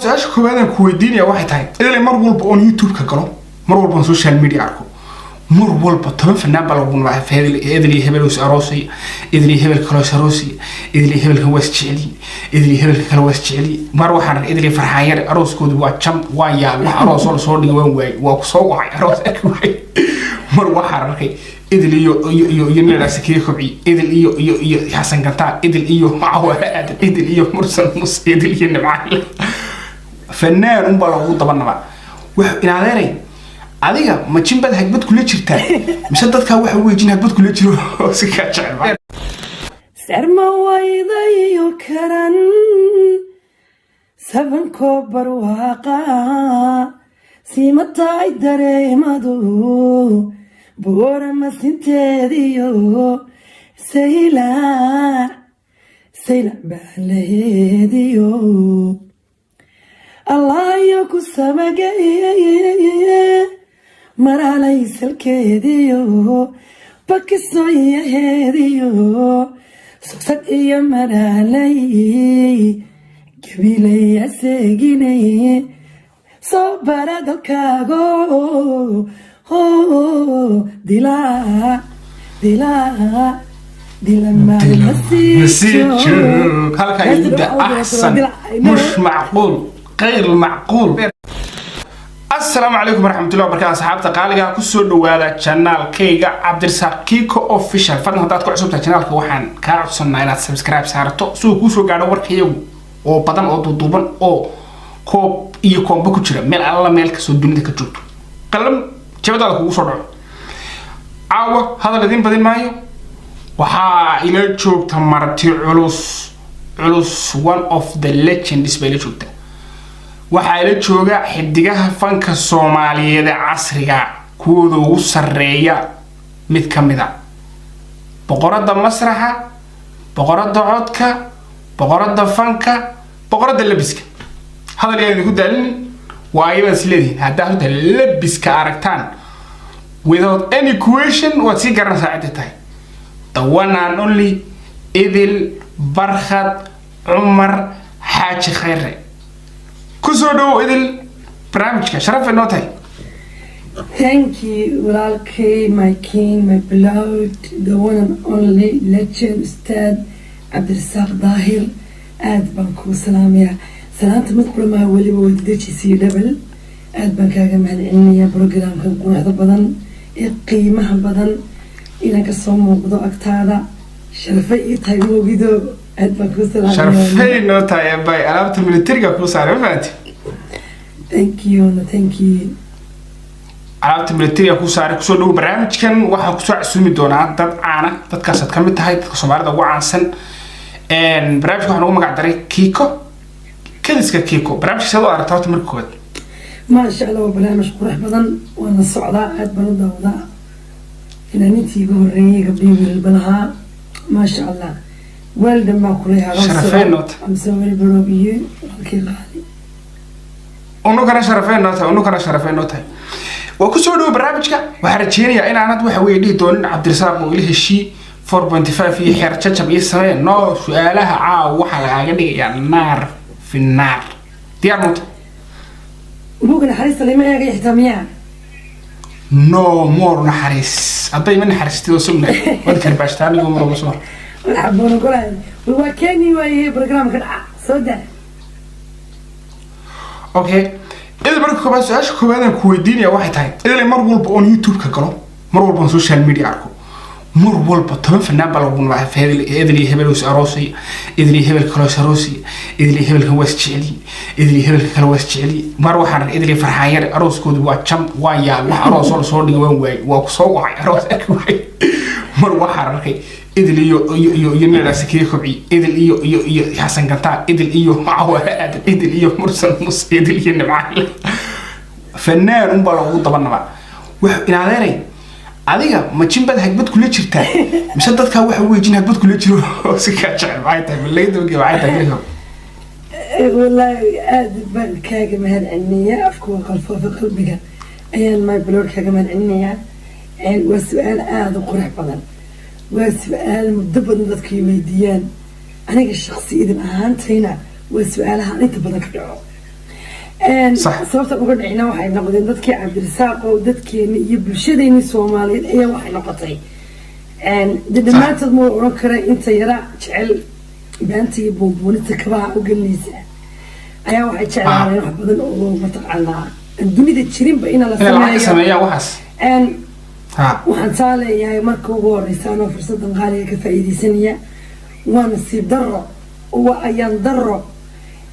su-aasha koowaad aan ku weydiinaya waxay tahay idil mar walba oon youtube ka galo mar walba on social media arko mar walba toban fanaan baa lagu magacaabay idil iyo hebel aroosay idil iyo hebel kale aroosay idil iyo hebel kan was jeceli idil iyo hebel kale was jeceli mar waxaan idil iyo farxayar arooskoodu waa jam waa yaab wax aroos oo soo dhigay waan waay waa ku soo wacay aroos arkay mar waxaan arkay idil iyo niraas kii kobci idil iyo xasan ganta idil iyo maawad idil iyo mursal mus idil iyo nimcaan fanaan un baa lagu dabanaba wax inaadeeray adiga ma jimbad hagbad kula jirtaa mise dadka waxa weejin hagbad kula jiro oo si ka jecel sarma waydayo karan saban kobar waaqa simatay dareemadu boora masinteediyo sayla baleediyo allah yo ku samagaye maralay salkeediyo bakisoyaheediyo sugsad iyo maralay gabilay aseeginay soo bara dalkaago dila مسيجو هلكا يبدا احسن مش معقول غير معقول السلام عليكم ورحمه الله وبركاته اصحابتا قاليغا كسو دواada channelkayga Cabdirasaaq Kiko official fadlan hadaad ku cusubtahay channelka waxaan ka codsanaa inaad subscribe saarto soo ku soo gaadho warkayagu oo badan oo duuban oo koob iyo koomba ku jira meel alla meel ka soo dunida ka joogto qalam jabada kugu soo dhaco caawa hadal idin badin maayo waxa ila joogta marti culus one of the legends bay la joogta waxa ila jooga xidigaha fanka Soomaaliyeed casriga kuwooda ugu sareeya mid kamida boqorada masraxa boqorada codka boqorada fanka boqorada labiska hadal yaan ku daalin waayba isleedin hadaa hada labiska aragtaan without any question what si garan saacadtay the one and only Idil Barkhad Umar Haji Khaire كسودو إدل برامجك شرف النوتي. Thank you walaalkay my king my beloved the one and only legend Ustaad Cabdirasaaq Daahir aad baan ku salaamayaa salaanta mid kulama waliba wadajisii double aad baan kaaga mahadcelinayaa programka quruxda badan ee qiimaha badan inaan ka soo muuqdo agtaada sharafay ii tahay moogido aad baan ku salaamayaa sharafay nootay bay alaabta militariga ku saaray faanti thank you alaabta militariga ku saaray kusoo dhaw barnaamijkan waxa ku soo cusumi doona dad caana dadkaas ka mid tahay dadka Soomaalida ugu caansan barnaamijka waxaan ugu magac daray Kiko kaliska Kiko barnaamijka sidoo aragtaa markii koowaad ma sha Allah barnaamij qurux badan wana socdaa aad baan u daawadaa inantii ugu horeeyay gabdhihii balaha ma sha Allah والدم ما كلها شرفين نوت مسوي البروبية كل هذه أنو كان شرفين نوت وكسودو برامجك وحرجيني أنا عند وحوي لي دون عبدالرزاق وإله الشيء 4.5 في حير تشجب يسمى نو سؤالها وحلا عادي يعني النار في النار ديار نوت ممكن حريص اللي ما يجي يحتميها نو مور نحريص أبي من حريص توصلنا وذكر باشتاني ومر بصور الحبون كلها وكاني ويا برنامج كده صدق اوكي إذا بركو بس ايش كوباdan ku weydiinaya waxay tahay idil mar walba on youtube ka galo mar walba social media arko mar walba toban fanaan baa lagu magacaabay idil iyo hebel aroosay idil iyo hebel kale aroosay idil iyo hebel kan was jeceli idil iyo hebel kale was jeceli mar waxaan idil iyo farxayar arooskoodu waa jam waa yaab wax aroos oo soo dhigay waan waay waa ku soo wacay aroos arkay mar waxaan arkay idil iyo niraas kii kobci idil iyo xasan ganta idil iyo maawad idil iyo mursal mus idil iyo nimcaan fanaan un baa lagu dabanaba wax inaadeeray adiga ma jimbad hagbad kula jirtaa mise dadka waxa weejin hagbad kula jiro oo si ka jecel waxay tahay leeydooga waxay tahay wallahi aad baan kaaga mahadcelinayaa afku qalfoof qalbiga ayaan my blog kaaga mahadcelinayaa waa su'aal aad u qurux badan وسؤال مدبر ضدك يميديان أنا كشخصي إذا أهانتينا وسؤالها أنت بدك تعو sababta uga dhicina waxay noqdeen dadkii cabdirasaaq oo dadkeeni iyo bulshadeeni Soomaaliyeed ayaa waxay noqotay dhammaantood ma oran kara inta yara jecel beenta iyo buunbuunita kabaha u gelinaysa ayaa waxay jeclaaneen wax badan oo mataqaanaa dunida jirinba in la sameeyo waxaas waxaan taaleeyahay marka ugu horeysa anoo fursadan qaaliga ka faa'iideysanaya waa nasiib darro waa ayaan darro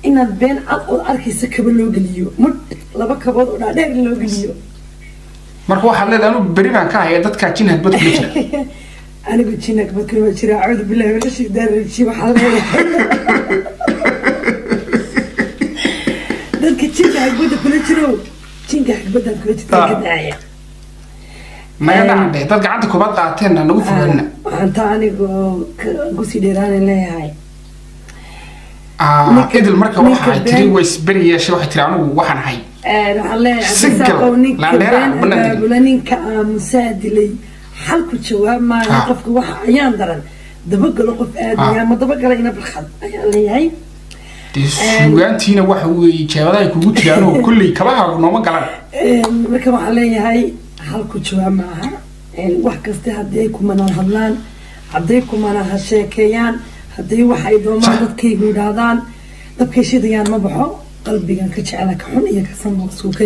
inaad been cad oo arkaysa kaba loo geliyo mid laba kabood oo dhaadheer loo geliyo marka waxaad leedahay anu beri baan ka haya dadka jinad bad kula jira anigu jinad bad kula jira acuudu billahi min shaytaani rajiim waxaa leeyahay dadka jinad bad kula jiro jinad bad kula jira ka daaya ما يدعي دad gacanta kubad qaateen nagu fuulna anta anigu ku si dheeraan leeyahay idil marka waxa tiri ways bariyeeshay waxa tiri anigu waxaan hay waxaan leeyahay ninka musaadilay halku jawaab ma qofka waxa ayaan daran dabagalo qof aadaya ma dabagala ina barxad ayaan leeyahay suugaantiina waxa weey jeebadaha kugu jiraan oo kulli kabaha nooma galan marka waxaan leeyahay halku jawaab ma aha wax kasta haddii ku manaan hadlaan haddii ku manaan sheekeeyaan haddii waxay doomaan dadkaygu yidhaahdaan dadkay shidayaan ma baxo qalbigan ka jecla ka xun iyo ka sanbaqsuu ka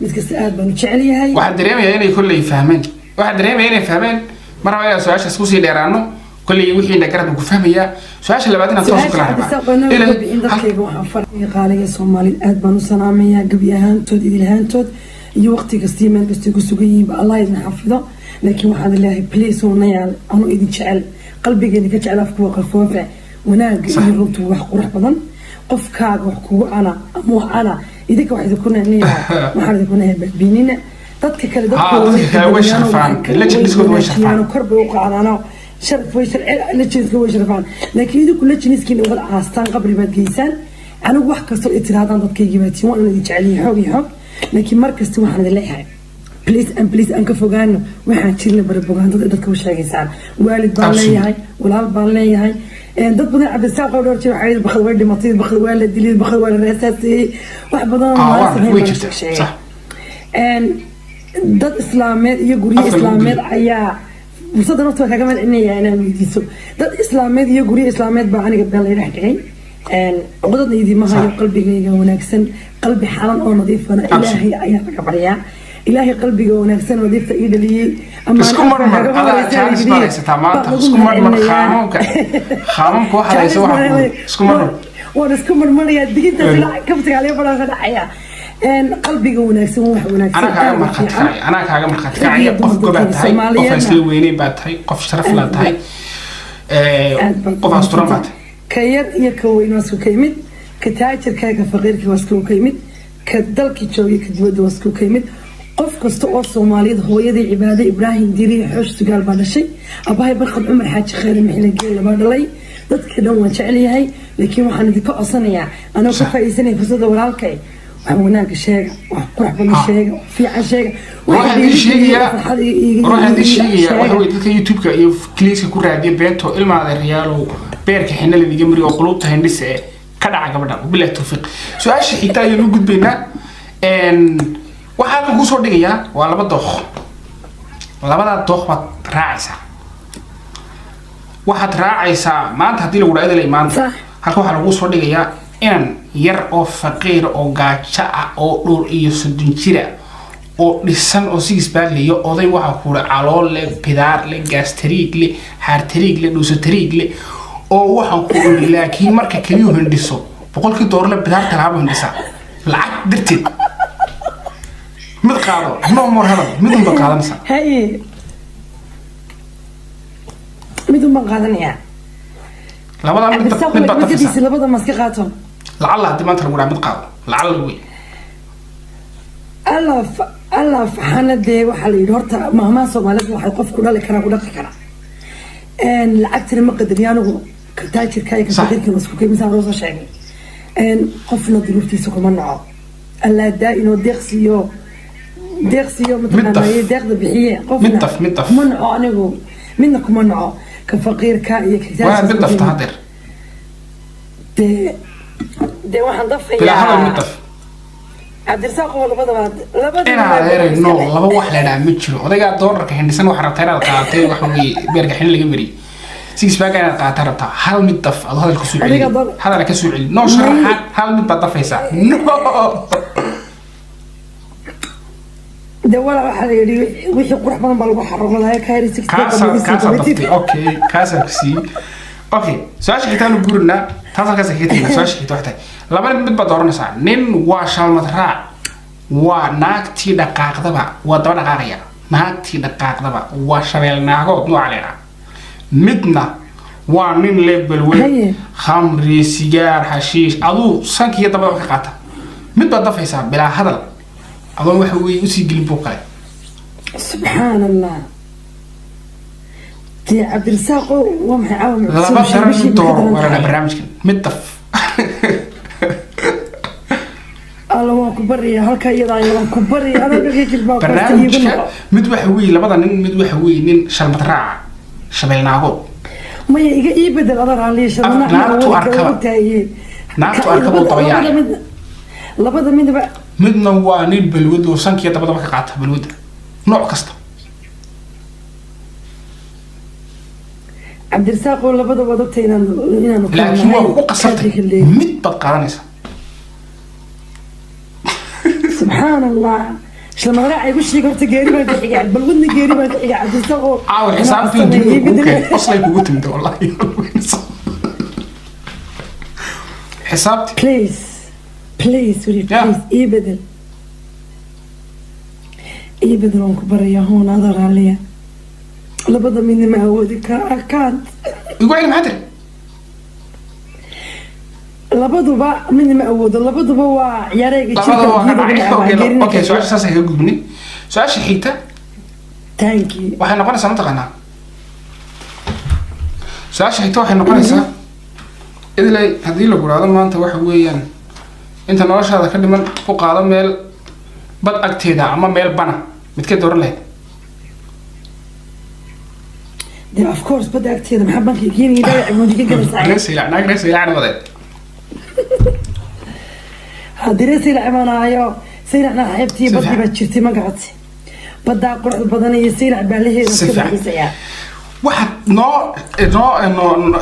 mid kasta aad baan u jecel yahay waxaan dareemayaa inay kolley fahmeen mar haba inaan su-aashaas kusii dheeraano kolley wixii dhagarad ku fahmayaa su-aasha labaad inaad toos kala rabaan dadkayga waxaan farqiga qaaliga Soomaaliyeed aad baan u salaamayaa gabi ahaantood idil ahaantood iyo waqti kastii meel kasta ku sugan yihiin Allah idin xafido laakiin waxaan ilaahay please wanayaal anu idin jecel qalbigeena ka jecel afku qafoofa wanaag iyo runtu wax qurux badan qofkaaga wax kugu ana ama ana idinka wax idin kuna niyaa waxaan idin kuna badbiinina dadka kale dadka way sharfaan legendisku way sharfaan korba u qaadano sharaf way sharci legendisku way sharfaan laakiin idinku legendiskin uga aastaan qabri baad geysaan anigu wax kasto itiraadaan dadkayga baatiin waan idin jecel yahay xoog لكن مركز تو واحد اللي هاي بليز أنك فوقانه واحد شيلنا بربوغان ضد كل شيء يسال والد بالله هاي والأب بالله هاي ضد بدنا عبد الساق ودور شيء حيل بخل والد مطير بخل والد دليل بخل والد رأساتي واحد بدنا ما صح ضد إسلامات يقولي إسلامات عيا مصدر نفسه كمان إني أنا ميديسو ضد إسلامات يقولي إسلامات بعاني قبل الله يرحكي عقدتني دي ما هي قلبي ونكسن قلبي حرام أو نظيف أنا إلهي أيها كبرياء إلهي قلبي ونكسن نظيف إيد لي أما اسكمر هذا كان اسمه ستامات اسكمر خامك واحد يسوي اسكمر وأنا اسكمر مريا دقيقة لا كفتك عليه فلا غدا حياة قلبي ونكسن ونكسن أنا كاجا مرخت كاعي قف قبات هاي قف أسلي ويني بات هاي قف شرف لا هاي قف أسترامات كير يكوين واسكو كيمد كتاجر كاجا فقير كواسكو كيمد كدلك جوي كدود واسكو كيمد قف كستو الصوماليد هو يدي عبادة إبراهيم ديري حوش سقال بعد الشيء أباي برقب عمر حاج خير محل جيل بعد لي ضدك دوّن شعلي هاي لكن وحنا ذيك أصنيع أنا كفاية سنة في صدق ورالكي هناك شيء قرح بالشيء في عشاء روح هذه الشيء وحوي ذيك يوتيوب كيف كليس كورة هذه بيته إلما هذا الريال وبيرك حنا اللي جمري وقلوبته هندسة كذا عجبنا وبلا توفيق سؤال شيء حتى ينوجد بينا إن waxaa lagu soo dhigayaa waa laba dooq labada dooq waxaad raacaysaa maanta hadii lagu dhaado ilaa maanta halka waxaa lagu soo dhigayaa in yar oo faqiir oo gaajo ah oo dhul iyo sodon jira oo dhisan oo six bag leeyo oday waxa ku calool le bidaar le gastric le heartric le dosataric le oo waxa ku laakiin marka kaliyo hindhiso $100 le bidaar talaabo hindhisa lacag dirtid mid qaado no more hada mid ma qaadanaysa hay mid ma qaadanaya labada mid ba tafsiir labada ma iska qaato lacalla hadii maanta lagu mid qaado lacalla way alaf xanade waxa la yiri horta maama Soomaaliyeed waxa qof ku dhali kara ku dhaqi kara lacagtina ma qadariyaanugu ka taajirka ay ka fadhiidka isku keenaysa rooso sheegay qofna duruuftiisa kuma naco alla daa inoo deeqsiyo مثلا يدخل بحيه قفنا متف منعو أنيقو منكم منعو كفقير كائي كجاج وين متف تحضر دي واحد ضف بلا هذا متف cabdirasaaq oo labada ina adeeray no laba wax la dhaam ma jiro odayga doolarka hindhisan wax rabtaa inaad qaatay waxa weeye beerka xin laga mari six pack inaad qaataa rabtaa hal mid daf ad hadal ku soo celi hadal ka soo celi no sharaxaad hal mid baad dafaysaa no دولة واحد يدي وش يقرح من بالو حرام لا كاير سكتي كاسا اوكي كاسا كسي اوكي سؤال كتانو غورنا تاسا كاسا كيتي سؤال كيتو حتى لما مid ba dooranaysa nin waa shalmad raac waa naagtii dhaqaaqdaba waa daba dhaqaaqaya naagtii dhaqaaqdaba waa shabeel naagood nooc leena midna waa nin level weyn khamri sigaar hashiish adu sankiya daba ka qaata mid ba dafaysa bilaa hadal أظن وحوي وسيجلي بوكاي سبحان الله تي عبد الرزاق ومحي عاون لا ما شرمش الدور ولا برنامج متف الله ما كبري هلك يدا يلا كبري أنا بقيت الباقي برنامج مد وحوي لبضا مد وحوي نين شرمتراع شبيل ناقو ما يبدل أضر عليه شبنا ناتو أركب ناتو أركب طبيعي لبضا من بقى midna waa nin balwad oo sankiya dabada ka qaata balwad nooc kasta cabdirasaaq oo labada wadabta inaan laakiin waa ku qasabtay mid bad qaadanaysa subxaan allah isla magaca igu sheeg horta geeri baan ka xigay balwadna geeri baan ka xigay cabdirasaaq oo xisaabtii duuka aslay kugu timid wallahi xisaabtii please please يبدل عنك بريا هون أضر عليا لبضا مني ما أودي كانت يقول لي محدر لبضا بقى مني ما أودي لبضا بقى يا ريت اوكي سؤال اساسا هيقول مني سؤال شحيته تانكي waxay noqonaysaa mataqaanaa سؤال شحيته waxay noqonaysaa idilay hadii la guraado maanta waxa weeyaan inta noloshaada ka dhiman ku qaado meel bad agteeda ama meel bana mid ka dooran lahayd of course bad agteeda maxaa banka keenay ilaa cimodiga galaysaa naagrees ilaa waday hadireysa ilaa imanaayo sayna xeebtii badii baa jirtay ma garatay badaa qurux badan iyo sayna baalaheeda ka baxaysaa waxaad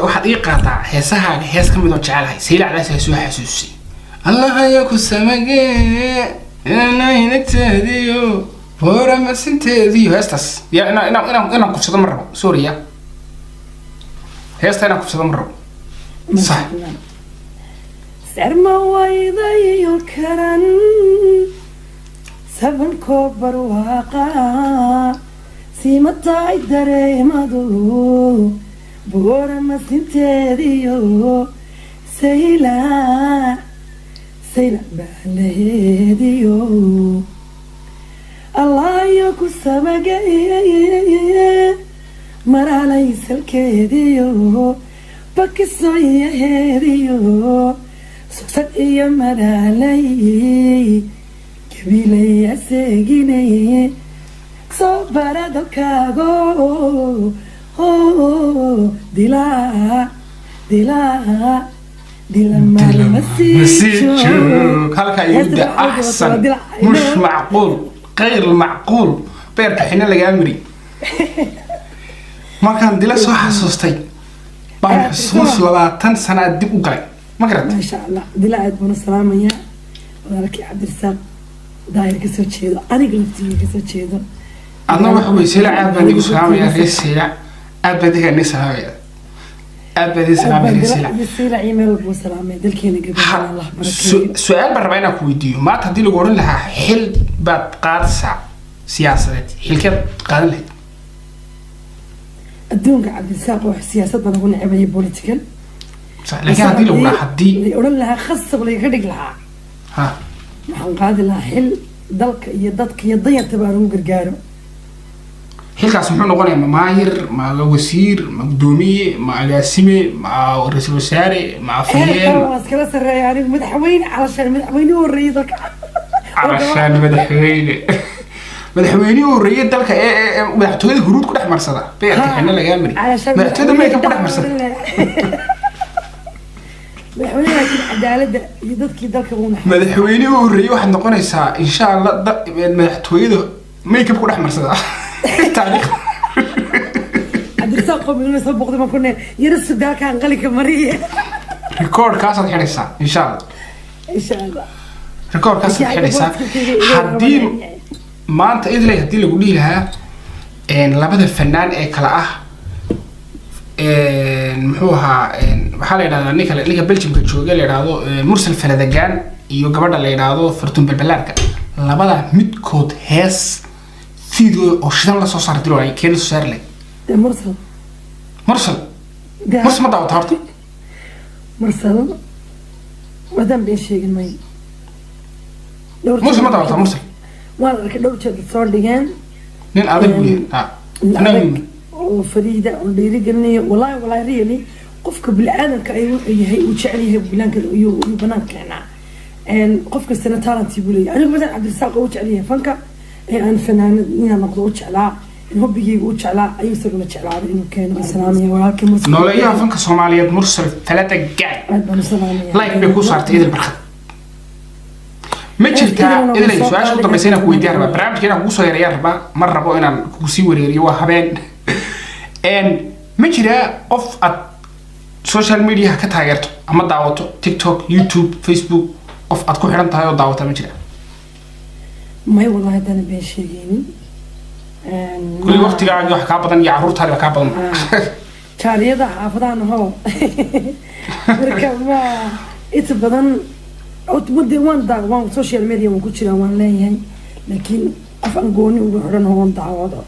waxaad ii qaataa heesahaaga hees ka mid oo jecelahay saylaacdaas ay soo xasuusay الله ياكو سماجي أنا هنا تهديو ورا ما سنتهديو هستس يا أنا كنت صدق مرة سوريا هست أنا كنت صدق مرة صح سر ما وايضي يكرن سبن كبر واقع سيمتا يدري مدو بورا ما سنتهديو سيلا سيلا بالهديو الله يكو سبقي مرا ليس الكيديو بكسو يهديو سكسك يا مرا لي كبيلي يا سيجيني صبر دكاغو دلا دلا مسيتشو هلكا يبدا احسن مش معقول غير معقول بيرك حين لغا امري ما كان دلا سو حسوستي بان حسوس 20 سنه دب وقاي ما قرأت ما شاء الله دلا عاد بن سلاميا ولك عبد الرزاق داير كسو جيدو اني قلبتي كسو جيدو انا وحوي سيلا عاد بان سلاميا ريسيلا عاد بدي اني سلاميا أبدي سلام رسالة. رسالة إيميل أبو سلامة دلكينا قبل الله بركة. سؤال بربعنا كويديو ما تهدي لقولن لها حل بعد قادسة سياسة حل كيف قادن لها. الدون قاعد يساقوا سياسة بنقول عبية بوليتيكال. صح لكن هدي لو راح هدي. يقولن لها خص ولا يقدق لها. ها. ما قاد لها حل دلك يدك يضيع تبارو قرقارو. حلقاس محو نقولنا معاير مع وزير مع قدومية مع قاسمي مع رئيس الوزراء مع فيين خلاص كلا سر يعني مدحوين علشان مدحويني والرئيسك علشان مدحويني والرئيس دلك مدحتويد هرود كل أحمر صدا بيرك إحنا لا جامري مدحتويد ما يكون كل أحمر صدا madaxweynaha cadaaladda iyo dadkii dalka uu naxay madaxweynuhu horreeyay waxaad noqonaysaa insha Allah madaxtooyada makeup ku dhex marsada taariikh cabdirasaaq qomina soo boqday ma kunne yar sugaalkan qalinka mariye record kaasaad xidhaysaa insha Allah record kaasaad xidhaysaa haddii maanta idlay haddii lagu dhihi lahaa labada fanaan ee kala ah muxuu ahaa waxaa la yidhahdaa ninka Belgiumka jooga la yidhaahdo Mursal Faladagaan iyo gabadha la yidhaahdo Fartuun Balbalaarka labada midkood hees video oo shidan la soo saaray dilo ay keen soo saarlay Mursal ma daawata horta Mursal wadan bay sheegin may Mursal ma daawata Mursal waan arkay dhowr jeer soo dhigeen nin adag weyn oo fariida oo dhiirigelinayo wallahi really qofka bilaadanka ay wuxuu yahay uu jecel yahay bilaanka iyo banaanka qofka sana talent buu leeyahay anigu مثلا cabdirasaaq uu jecel yahay fanka aan fanaanad inaan noqdo u jeclaa hobigayga u jeclaa ayuu isaguna jeclaaday inuu keeno islaamiya walaalkii Mursal nooleeyaha fanka Soomaaliyeed Mursal Faladagaan like bay ku saartay idil barkad ma jirtaa idil su'aasha u dambeysay inaan ku weydiin rabaa barnaamijkeena kugu soo yareeyay rabaa mar rabo inaan kugu sii wareeriyo waa habeen ma jiraa qof aad social media ka taageerto ama daawato TikTok YouTube Facebook qof aad ku xiran tahay oo daawata ma jiraa may wallahi dana been sheegaynin kulli waqtigaaga wax ka badan iyo caruurtaada ka badan taariyada xaafadaan hoo marka ma inta badan muddo waan social media waan ku jiraa waan leeyahay laakiin af aan gooni ugu xiran oo daawado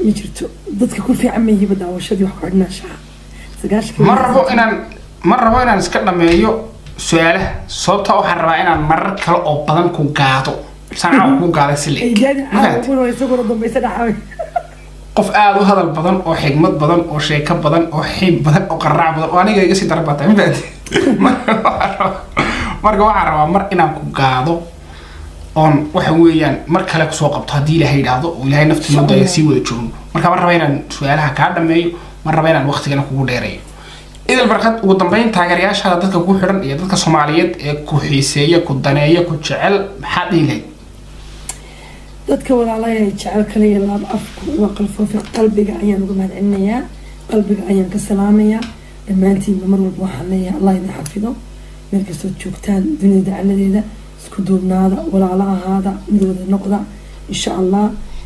ma jirto dadka ku fiican ma yihiin daawashadii wax qornashaa ma rabo inaan iska dhameeyo su'aalaha sababta waxaan rabaa inaan marar kale oo badan ku gaado sanaa ku gaado silay qof aad u hadal badan oo xigmad badan oo sheeko badan oo xiib badan oo qaraac badan oo aniga iga sii darabata marka waxaan rabaa mar inaan ku gaado on waxa weeyaan mar kale ku soo qabto hadii Ilaahay yiraahdo oo Ilaahay naftiisa ay sii wada joogo marka mar raba inaan su'aalaha ka dhameeyo mar raba inaan waqtigan kugu dheereeyo idil barkad ugu dambeyn taageerayaasha dadka ku xiran iyo dadka Soomaaliyeed ee ku xiiseeya ku daneeya ku jecel maxaa dhigay dadka walaalahay jecel kaliya laab afku waa qalfoof qalbiga ayaan uga mahadcelinayaa qalbiga ayaan ka salaamayaa dhammaantiin mar walba waxaan leeyahay Allah idin xafido meel kastoo joogtaan dunida caladeeda isku duubnaada walaalahaada midooda noqda insha Allah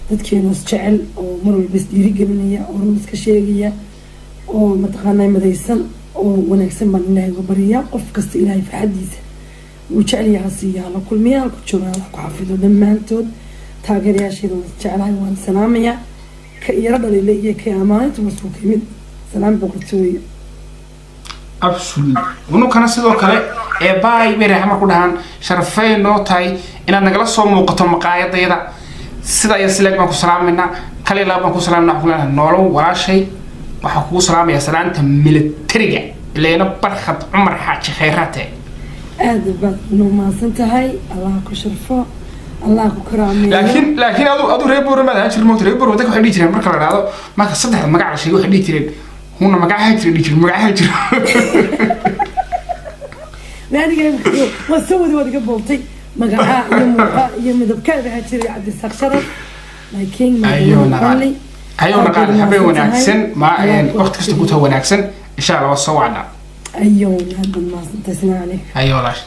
dadkeena jecel oo mar walba isdhiirigelinaya oo iska sheegaya oo mataqaanay madaysan oo wanaagsan baan Ilaahay uga bariyaa qof kasta Ilaahay farxadiisa uu jecel yahay siyaa la kulmiyaa ku joogaa ku xafido dhammaantood taageerayaasheeda jecelahay waan salaamayaa ka yara dhalay iyo ka amaanto masuuqimid salaam boqortooyo absolutely unu kana sidoo kale ee baay bere xamar ku dhahan sharafay noo tahay inaad nagala soo muuqato maqaayadayda sida ay sileeg baan ku salaamayna kale la baan ku salaamayna xulana noolow walaashay waxa ku salaamaya salaanta militariga ileena barxad Umar Xaaji Khayraate aad baad noo maasantahay Allah ku sharfo Allah ku karaamay laakiin adu reebur ma aha jirmo reebur wadada waxa dhigi jireen marka la raado marka saddex magac la sheego waxa dhigi jireen huna magaca dhigi jiro maadiga waa soo wada booltay magaca iyo muuqa iyo midabkeeda waxa jiray Cabdirasaaq Sharaf laakiin ayona qaad habeen wanaagsan ma waqti kasta ku taa wanaagsan insha Allah soo wacna hadda ma santaysnaani ayoolash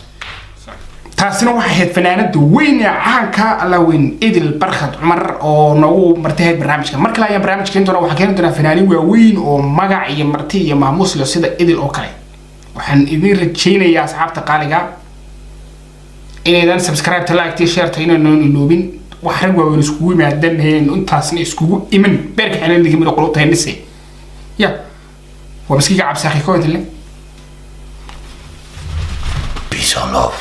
taasina waxa ahayd fanaanada weyn ee caanka alla weyn idil barkad Umar oo nagu martay barnaamijka marka la barnaamijka inta waxa keenay doona fanaanin weyn oo magac iyo marti iyo maamuus leh sida idil oo kale waxaan idin rajaynayaa asxaabta qaaliga inaydan subscribe like share inaan iloobin waxaan waaweyn isku yimaadeen intaasna isku iman beerka xanaan digi mid qolobta heynise ya waa miskiga cabsi akhi ko inta le peace and love